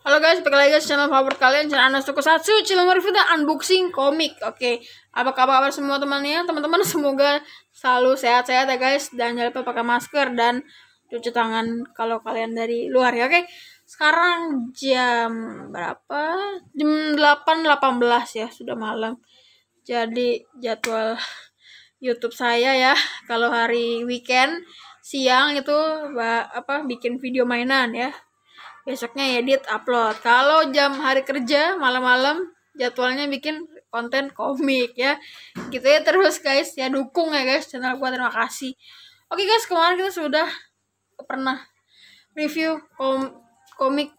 Halo guys, balik lagi guys channel favorit kalian, channel Anas Tokusatsu, channel review dan unboxing komik. Oke, apa kabar semua teman-teman? Semoga selalu sehat-sehat ya guys, dan jangan lupa pakai masker dan cuci tangan kalau kalian dari luar ya. Oke, sekarang jam berapa? Jam 8.18 ya, sudah malam. Jadi jadwal YouTube saya ya, kalau hari weekend siang itu bikin video mainan ya. Besoknya edit upload. Kalau jam hari kerja malam-malam jadwalnya bikin konten komik ya. Gitu ya terus guys, ya dukung ya guys channel gua, terima kasih. Oke guys, kemarin kita sudah pernah review komik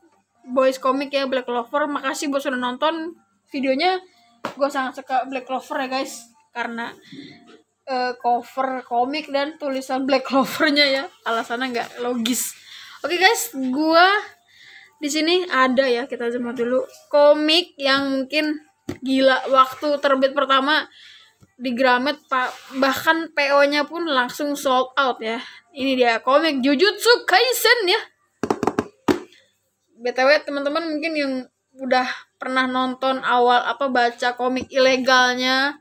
boys komik ya, Black Clover. Makasih buat sudah nonton videonya. Gue sangat suka Black Clover ya guys, karena cover komik dan tulisan Black Clover-nya ya, alasannya nggak logis. Oke guys, gua di sini ada ya, kita zoom dulu, komik yang mungkin gila waktu terbit pertama di Gramet, bahkan PO-nya pun langsung sold out ya. Ini dia komik Jujutsu Kaisen ya. BTW teman-teman mungkin yang udah pernah nonton awal baca komik ilegalnya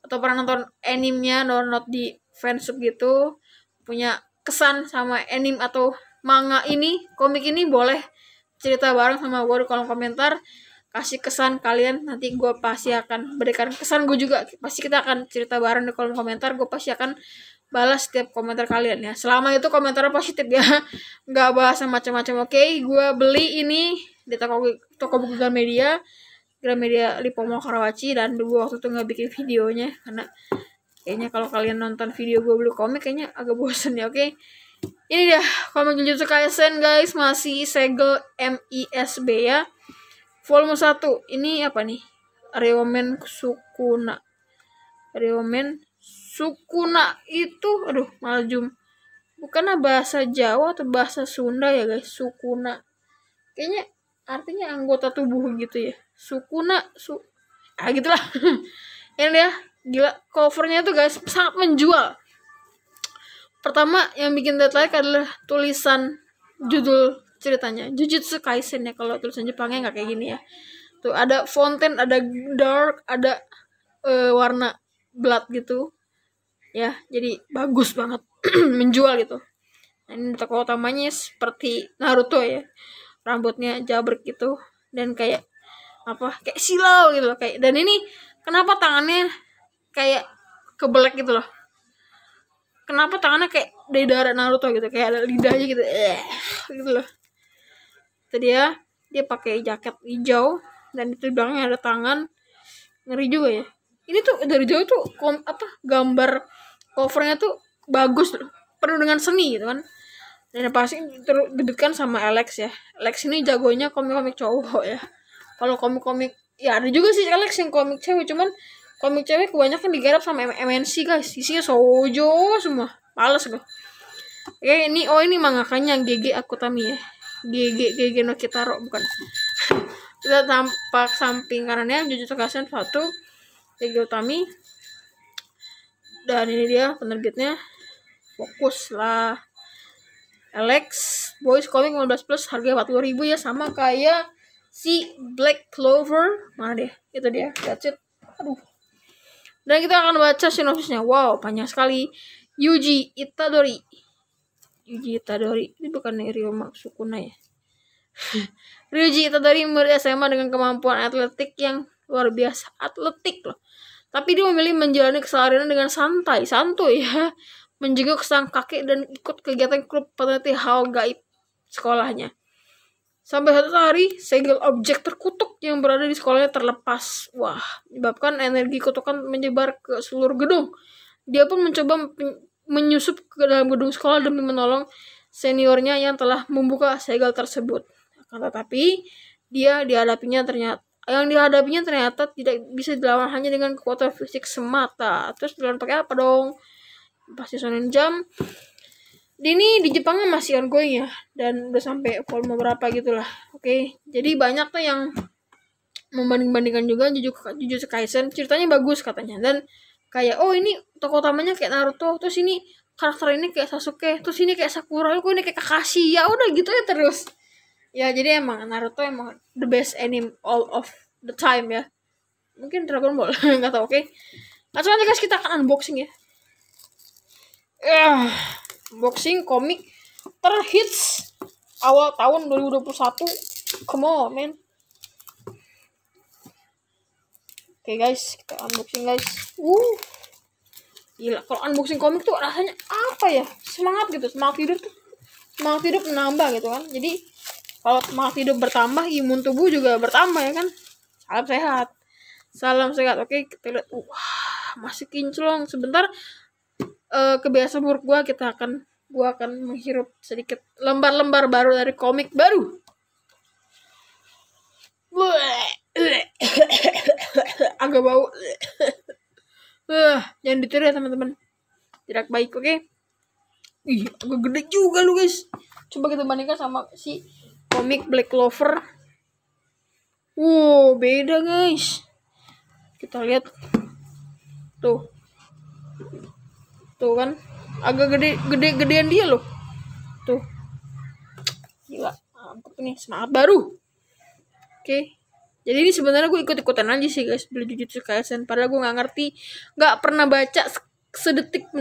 atau pernah nonton animenya, download di fansub gitu, punya kesan sama anime atau manga ini, komik ini, boleh cerita bareng sama gue di kolom komentar. Kasih kesan kalian, nanti gue pasti akan berikan kesan gue juga. Pasti kita akan cerita bareng di kolom komentar. Gue pasti akan balas setiap komentar kalian ya, selama itu komentarnya positif ya, nggak bahas macam-macam. Oke, gue beli ini di toko buku Gramedia Lipo Mall Karawaci, dan gue waktu itu nggak bikin videonya karena kayaknya kalau kalian nonton video gue beli komik kayaknya agak bosen ya. Oke, ini dia komik Jujutsu Kaisen guys, masih segel MISB ya, volume 1. Ini apa nih? Ryomen Sukuna itu, aduh maljum, bukannya bahasa Jawa atau bahasa Sunda ya guys, Sukuna. Kayaknya artinya anggota tubuh gitu ya. Sukuna, gitulah. Ini dia, gila covernya tuh guys sangat menjual. Pertama yang bikin tertarik adalah tulisan judul ceritanya, Jujutsu Kaisen ya. Kalau tulisan Jepangnya nggak kayak gini ya. Tuh ada fonten, ada dark, ada warna blood gitu ya, jadi bagus banget. Menjual gitu. Nah, ini tokoh utamanya seperti Naruto ya, rambutnya jabrek gitu dan kayak kayak silau gitu loh, kayak. Dan ini kenapa tangannya kayak kebelek gitu loh, kenapa tangannya kayak dari darah Naruto gitu, kayak ada lidahnya gitu, gitu loh. Itu dia pakai jaket hijau dan itu di belakangnya ada tangan, ngeri juga ya. Ini tuh dari jauh tuh gambar covernya tuh bagus loh, penuh dengan seni gitu kan. Dan pasti terdebitkan sama Alex ya. Alex ini jagonya komik-komik cowok ya. Kalau komik-komik ya ada juga sih Alex yang komik cewek, cuman komik cewek kebanyakan digarap sama MNC guys, isinya shoujo semua, males gue. Oke, ini mangakanya GG Akutami ya, GG no Kitaro bukan. Kita tampak samping kanannya Jujutsu Kaisen 1 GG Utami, dan ini dia penerbitnya, fokus lah. Alex Boys Comic 15 plus, harga 40.000 ya, sama kayak si Black Clover. Mana deh? Itu dia. That's it. Aduh. Dan kita akan baca sinopsisnya. Wow, panjang sekali. Yuji Itadori. Ini bukan Ryoma Sukuna ya. Ryuji Itadori murid SMA dengan kemampuan atletik yang luar biasa. Atletik loh. Tapi dia memilih menjalani keseharian dengan santai ya, menjenguk sang kakek dan ikut kegiatan klub peneliti hal gaib sekolahnya. Sampai satu hari, segel objek terkutuk yang berada di sekolahnya terlepas. Wah, menyebabkan energi kutukan menyebar ke seluruh gedung. Dia pun mencoba menyusup ke dalam gedung sekolah demi menolong seniornya yang telah membuka segel tersebut. Akan tetapi, yang dihadapinya ternyata tidak bisa dilawan hanya dengan kekuatan fisik semata. Terus dilawan pakai apa dong? Pasti Shonen Jump. Ini di Jepang masih ongoing ya, dan udah sampai volume berapa gitulah. Oke, jadi banyak tuh yang membanding-bandingkan juga Jujutsu Kaisen, ceritanya bagus katanya, dan kayak ini tokoh utamanya kayak Naruto, terus ini karakter ini kayak Sasuke, terus ini kayak Sakura, ini kayak Kakashi, ya udah gitu ya terus. Ya jadi emang Naruto emang the best anime all of the time ya. Mungkin Dragon Ball nggak tahu. Oke, langsung aja guys kita akan unboxing ya. Unboxing komik terhits awal tahun 2021. Come on man. Oke guys, kita unboxing guys. Gila, kalau unboxing komik tuh rasanya apa ya? Semangat gitu, semangat hidup menambah gitu kan. Jadi kalau semangat hidup bertambah, imun tubuh juga bertambah ya kan. Salam sehat. Oke, kita lihat. Masih kinclong. Sebentar. Kebiasaan buruk gua akan menghirup sedikit lembar-lembar baru dari komik baru. Agak bau. Jangan ditiru ya teman-teman. Tidak baik, oke? Agak gede juga lu guys. Coba kita bandingkan sama si komik Black Clover. Beda guys. Kita lihat. Tuh kan. Agak gedean dia loh. Tuh. Gila. Mantap nih. Semangat baru. Oke. Jadi ini sebenarnya gue ikut-ikutan aja sih guys. Beli Jujutsu Kaisen. Padahal gue gak ngerti. Gak pernah baca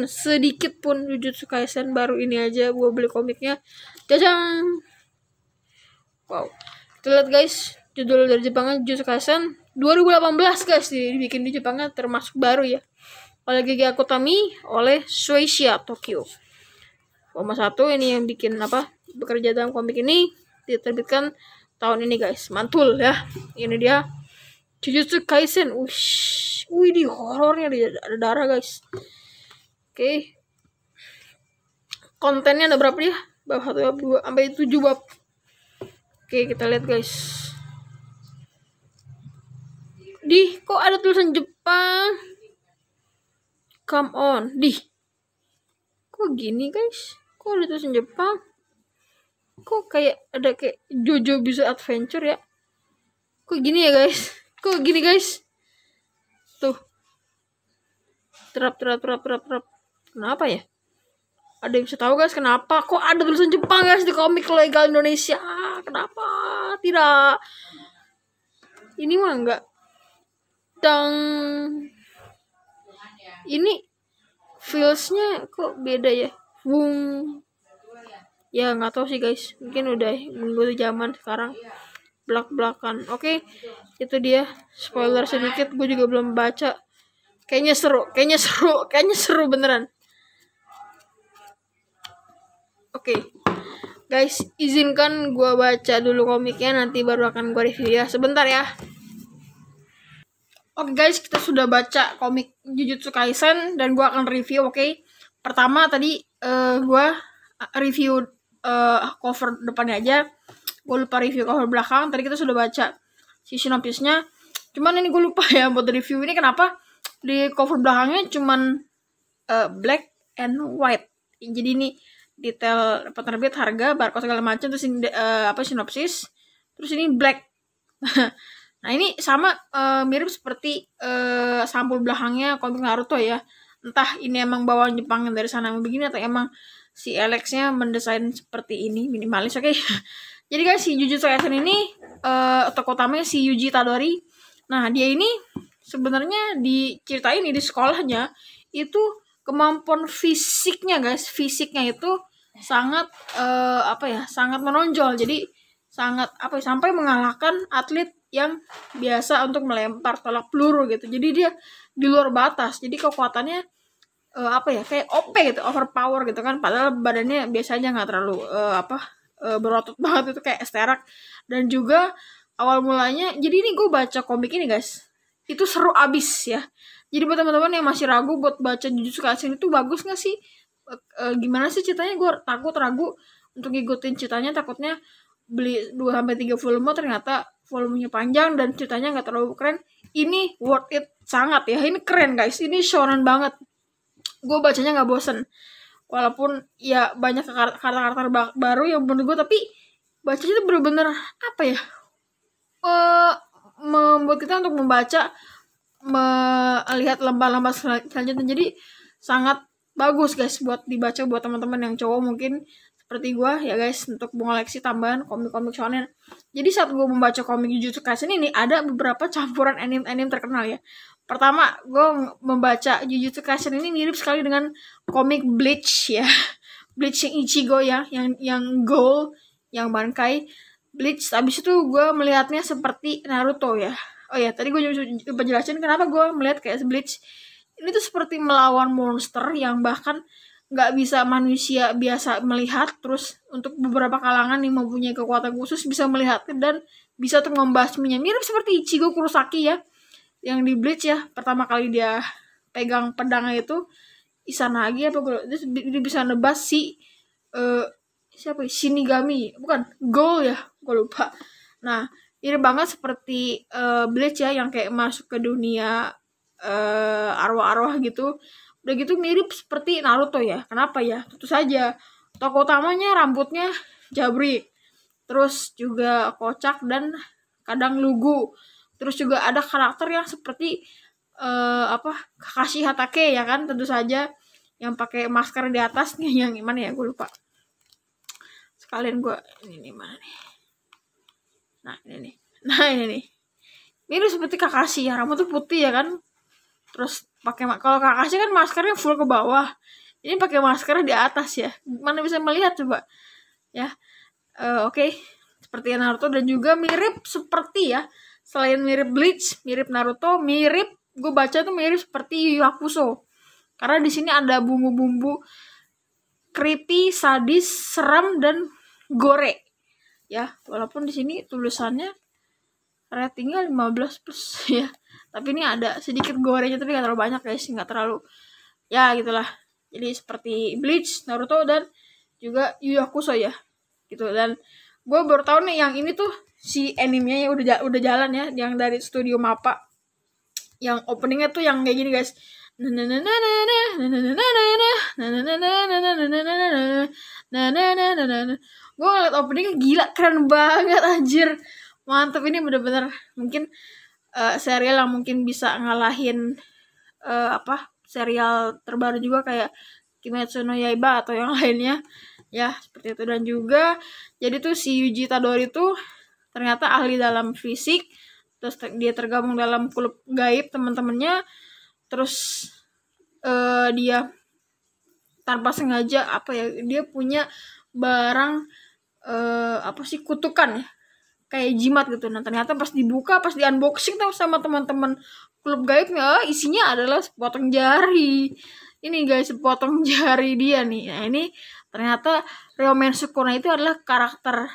sedikit pun Jujutsu Kaisen. Baru ini aja gue beli komiknya. Jajang. Wow. Kita lihat guys. Judul dari Jepangnya Jujutsu Kaisen 2018 guys. Dibikin di Jepangnya termasuk baru ya. Oleh Gege Akutami. Oleh Shueisha Tokyo. Volume 1 ini yang bikin bekerja dalam komik ini. Diterbitkan tahun ini guys. Mantul ya. Ini dia Jujutsu Kaisen. Di horornya ada darah guys. Oke. Kontennya ada berapa dia? Bab 1, bab 2 sampai 7 bab. Oke, kita lihat guys. Kok ada tulisan Jepang? Come on. Kok gini guys? Kok ada tulisan Jepang? Kok kayak ada kayak Jojo Bizarre Adventure ya? Kok gini ya guys? Kok gini guys? Tuh. Terap. Kenapa ya? Ada yang bisa tahu guys kenapa? Kok ada tulisan Jepang guys di komik legal Indonesia? Kenapa? Tidak. Ini mah enggak. Ini feelsnya kok beda ya? Ya nggak tahu sih guys, mungkin udah mengikuti zaman sekarang belak-belakan. Oke, itu dia spoiler sedikit, gue juga belum baca. Kayaknya seru beneran. Oke, guys, izinkan gue baca dulu komiknya, nanti baru akan gue review ya. Sebentar ya. Oke guys, kita sudah baca komik Jujutsu Kaisen dan gue akan review. Oke, pertama tadi gue review cover depannya aja. Gue lupa review cover belakang. Tadi kita sudah baca si sinopsisnya. Cuman ini gue lupa ya buat review ini. Kenapa di cover belakangnya cuman black and white. Jadi ini detail penerbit, harga, barcode segala macam. Terus ini sinopsis. Terus ini black. Nah ini sama mirip seperti sampul belakangnya komik Naruto ya. Entah ini emang bawaan Jepang yang dari sana begini atau emang si Alex-nya mendesain seperti ini, minimalis. Oke. Jadi guys, si Jujutsu Kaisen ini tokoh utamanya si Yuji Itadori. Nah dia ini sebenarnya diceritain di sekolahnya itu kemampuan fisiknya guys. Fisiknya itu sangat sangat menonjol. Jadi sangat sampai mengalahkan atlet yang biasa untuk melempar tolak peluru gitu. Jadi dia di luar batas. Jadi kekuatannya kayak OP gitu, overpower gitu kan. Padahal badannya biasanya nggak terlalu berotot banget, itu kayak esterak. Dan juga awal mulanya, jadi ini gue baca komik ini guys, itu seru abis ya. Jadi buat teman-teman yang masih ragu buat baca Jujutsu Kaisen itu bagus nggak sih? Gimana sih ceritanya? Gue ragu untuk ngikutin ceritanya, takutnya beli 2-3 volume ternyata volumenya panjang dan ceritanya nggak terlalu keren. Ini worth it sangat ya. Ini keren guys. Ini shonen banget. Gue bacanya nggak bosen. Walaupun ya banyak karakter baru yang menurut gue, tapi bacanya itu bener-bener membuat kita untuk membaca, melihat lembar-lembar selanjutnya. Jadi sangat bagus guys buat dibaca buat teman-teman yang cowok mungkin seperti gue ya guys, untuk mengoleksi tambahan komik-komik shonen. Jadi saat gue membaca komik Jujutsu Kaisen ini ada beberapa campuran anime terkenal ya. Pertama, gue membaca Jujutsu Kaisen ini mirip sekali dengan komik Bleach ya. Bleach yang Ichigo ya, yang Gold, yang Bankai. Bleach, habis itu gue melihatnya seperti Naruto ya. Oh ya, tadi gue juga jelasin kenapa gue melihat kayak Bleach. Ini tuh seperti melawan monster yang bahkan nggak bisa manusia biasa melihat. Terus untuk beberapa kalangan yang mempunyai kekuatan khusus bisa melihat dan bisa tuh membasminya. Mirip seperti Ichigo Kurosaki ya, yang di Bleach ya. Pertama kali dia pegang pedangnya itu Izanagi apa gue, dia bisa nebas si siapa ya? Shinigami, bukan Gold ya, gue lupa. Nah, ini banget seperti Bleach ya, yang kayak masuk ke dunia arwah-arwah gitu. Udah gitu mirip seperti Naruto ya. Kenapa ya? Tentu saja tokoh utamanya rambutnya jabrik, terus juga kocak dan kadang lugu. Terus juga ada karakter yang seperti Kakashi Hatake ya kan, tentu saja yang pakai masker di atas nih, yang gimana ya, gue lupa. Sekalian gue ini mana nih. Nah, ini nih. Mirip seperti Kakashi ya, rambutnya putih ya kan. Terus pakai, kalau Kakashi kan maskernya full ke bawah, ini pakai maskernya di atas ya. Mana bisa melihat coba ya. Oke. Seperti Naruto, dan juga mirip seperti ya, selain mirip Bleach, mirip Naruto, mirip, gue baca tuh mirip seperti Yu Yu Hakusho. Karena di sini ada bumbu-bumbu creepy, sadis, seram, dan gore ya. Walaupun di sini tulisannya ratingnya 15+ ya, tapi ini ada sedikit gorenya, tapi nggak terlalu banyak guys, nggak terlalu ya gitulah. Jadi seperti Bleach, Naruto, dan juga Yu Yu Hakusho ya gitu. Dan gue baru tahu nih yang ini tuh si animenya ya udah jalan ya, yang dari studio Mappa, yang openingnya tuh yang kayak gini guys. Gue ngeliat openingnya gila, keren banget anjir, mantep. Ini bener-bener mungkin serial yang mungkin bisa ngalahin serial terbaru juga kayak Kimetsu no Yaiba atau yang lainnya ya, seperti itu. Dan juga jadi tuh si Yuji Tadori tuh ternyata ahli dalam fisik, terus dia tergabung dalam klub gaib teman-temannya. Terus dia tanpa sengaja dia punya barang kutukan ya, kayak jimat gitu. Nah, ternyata pas dibuka, pas di unboxing tuh sama teman-teman klub gaibnya, isinya adalah sepotong jari. Ini guys, sepotong jari dia nih. Nah, ini ternyata Ryomen Sukuna itu adalah karakter,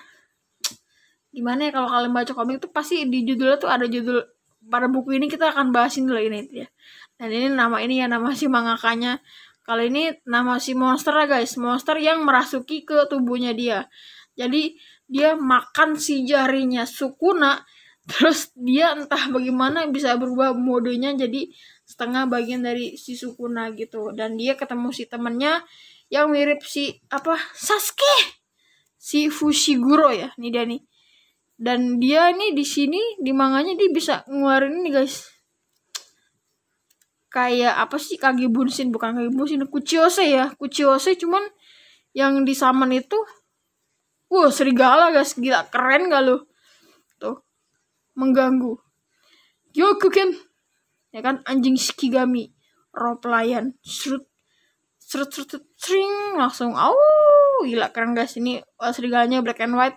gimana ya, kalau kalian baca komik tuh pasti di judulnya tuh ada judul. Pada buku ini kita akan bahasin dulu ini ya. Dan ini nama si mangakanya. Kali ini nama si monster guys, monster yang merasuki ke tubuhnya dia. Jadi dia makan si jarinya Sukuna, terus dia entah bagaimana bisa berubah modenya jadi setengah bagian dari si Sukuna gitu. Dan dia ketemu si temennya yang mirip si Sasuke, si Fushiguro ya, nih dia nih. Dan dia nih di sini di manganya dia bisa ngeluarin ini guys, kayak Kage Bunshin, bukan Kage Bunshin, Kuchiyose ya, Kuchiyose, cuman yang di summon itu serigala guys, gila, keren gak lu tuh, mengganggu Gyokuken ya kan, anjing Shikigami, roh pelayan, srut langsung gila, keren guys. Ini serigalanya black and white.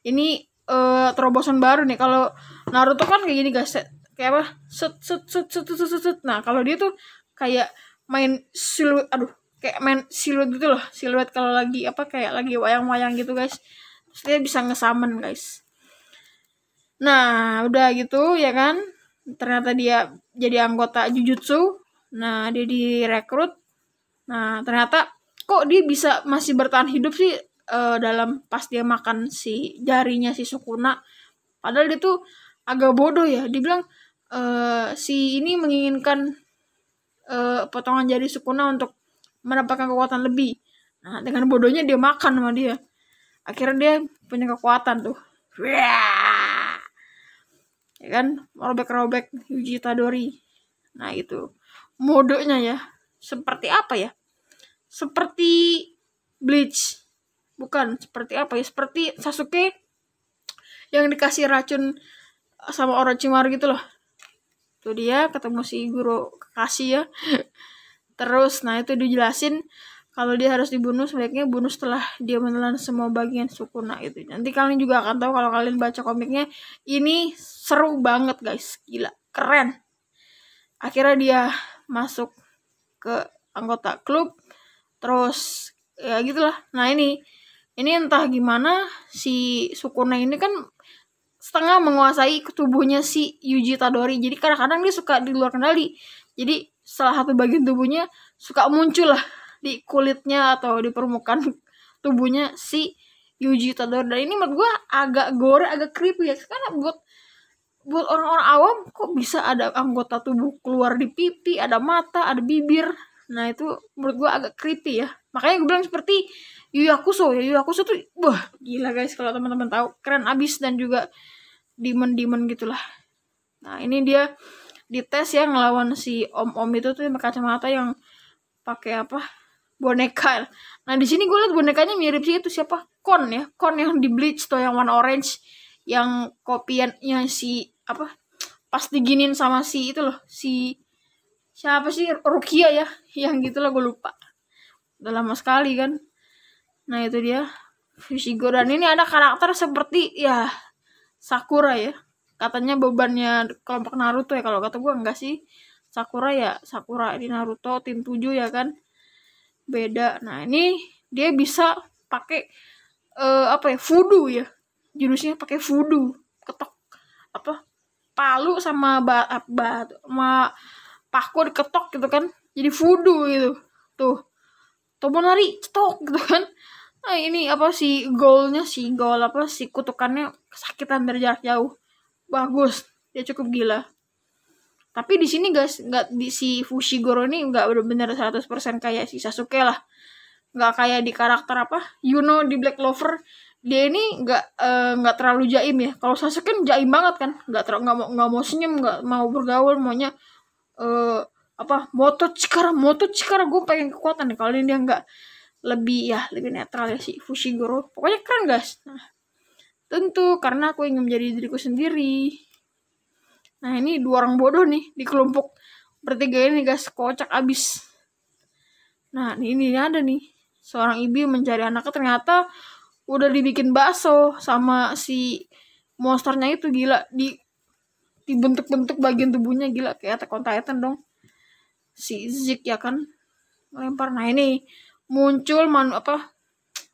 Ini terobosan baru nih. Kalau Naruto kan kayak gini guys, kayak apa, set. Nah, kalau dia tuh kayak main siluet, kayak main siluet gitu loh, siluet kalau lagi kayak lagi wayang-wayang gitu guys. Terus dia bisa ngesamen guys. Nah, udah gitu ya kan, ternyata dia jadi anggota Jujutsu. Nah, dia direkrut. Nah, ternyata kok dia bisa masih bertahan hidup sih dalam pas dia makan si jarinya si Sukuna. Padahal dia tuh agak bodoh ya. Dia bilang si ini menginginkan potongan jari Sukuna untuk mendapatkan kekuatan lebih. Nah, dengan bodohnya dia makan sama dia. Akhirnya dia punya kekuatan tuh. Ya kan, robek-robek Yuji Tadori. Nah, itu modenya ya. Seperti apa ya? Seperti Bleach. Bukan, seperti apa ya? Seperti Sasuke yang dikasih racun sama Orochimaru gitu loh. Tuh dia ketemu si guru Kakashi ya. Terus nah itu dijelasin kalau dia harus dibunuh, sebaiknya bunuh setelah dia menelan semua bagian Sukuna itu. Nanti kalian juga akan tahu kalau kalian baca komiknya. Ini seru banget guys, gila, keren. Akhirnya dia masuk ke anggota klub, terus ya gitulah. Nah ini entah gimana si Sukuna ini kan setengah menguasai tubuhnya si Yuji Tadori. Jadi kadang-kadang dia suka di luar kendali. Jadi salah satu bagian tubuhnya suka muncul lah di kulitnya atau di permukaan tubuhnya si Yuji Tadori. Dan ini menurut gue agak gore, agak creepy ya. Karena buat orang-orang awam kok bisa ada anggota tubuh keluar di pipi, ada mata, ada bibir. Nah itu menurut gue agak creepy ya. Makanya gue bilang seperti Yu Hakusho ya. Yu Hakusho tuh wah gila guys, kalau teman-teman tahu, keren abis. Dan juga demon gitulah. Nah ini dia dites ya ngelawan si om itu tuh kacamata yang pakai apa, boneka. Nah di sini gue liat bonekanya mirip sih itu siapa, Kon ya, Kon yang di Bleach tuh, yang warna orange, yang kopiannya si apa, pas diginin sama si itu loh, si siapa sih, Rukia ya, yang gitulah gue lupa, udah lama sekali kan. Nah itu dia Fushiguro. Dan ini ada karakter seperti ya Sakura ya, katanya bebannya kelompok Naruto ya, kalau kata gue enggak sih. Sakura ya Sakura di Naruto tim 7 ya kan, beda. Nah ini dia bisa pakai apa ya, voodoo ya, jurusnya pakai voodoo, ketok apa, palu sama sama paku diketok gitu kan, jadi voodoo gitu tuh, Tomonari cetok gitu kan. Nah ini apa si gol apa, si kutukannya kesakitan dari jarak jauh, bagus, dia cukup gila. Tapi di sini guys, nggak di si Fushiguro ini nggak benar-benar 100% kayak si Sasuke lah. Nggak kayak di karakter apa, Yuno di Black Clover. Dia ini nggak terlalu jaim ya. Kalau Sasuke kan jaim banget kan, nggak mau senyum, nggak mau bergaul, maunya apa, moto cikara gue pengen kekuatan nih. Kalau dia nggak, lebih netral ya si Fushiguro. Pokoknya keren guys. Nah, tentu karena aku ingin menjadi diriku sendiri. Nah ini dua orang bodoh nih di kelompok bertiga ini guys, kocak abis. Nah ini ada nih seorang ibu mencari anaknya, ternyata udah dibikin bakso sama si monsternya itu, gila, dibentuk-bentuk bagian tubuhnya, gila, kayak Attack on Titan dong si Zeke ya kan, lempar. Nah ini muncul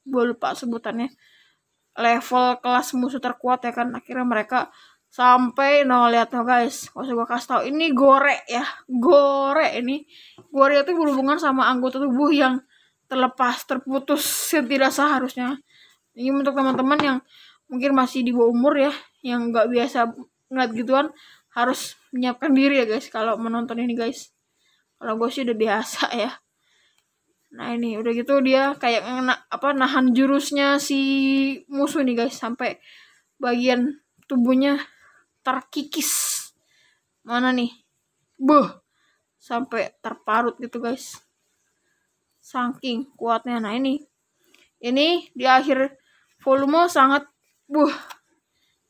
gue lupa sebutannya, level kelas musuh terkuat ya kan. Akhirnya mereka sampai, lihat guys, usah gue kasih tau, ini gore ya, ini gore itu berhubungan sama anggota tubuh yang terputus yang tidak seharusnya. Ini untuk teman-teman yang mungkin masih di bawah umur ya, yang nggak biasa ngeliat gituan, harus menyiapkan diri ya guys kalau menonton ini guys. Kalau gue sih udah biasa ya. Nah ini udah gitu dia kayak nahan jurusnya si musuh nih guys, sampai bagian tubuhnya terkikis. Mana nih? Sampai terparut gitu guys. Saking kuatnya. Nah ini di akhir volume sangat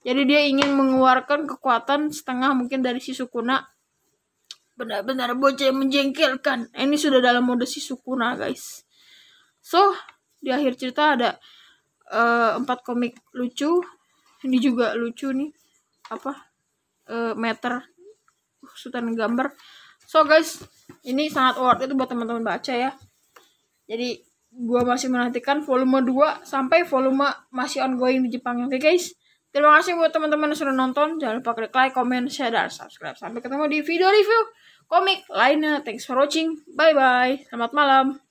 jadi dia ingin mengeluarkan kekuatan setengah mungkin dari si Sukuna. Benar-benar bocah yang menjengkelkan. Ini sudah dalam mode si Sukuna guys. So di akhir cerita ada 4 komik lucu. Ini juga lucu nih, meter susunan gambar. So guys, ini sangat worth itu buat teman-teman baca ya. Jadi gua masih menantikan volume 2 sampai volume masih ongoing di Jepang. Oke guys, terima kasih buat teman-teman yang sudah nonton. Jangan lupa klik like, comment, share, dan subscribe. Sampai ketemu di video review komik lainnya. Thanks for watching. Bye bye. Selamat malam.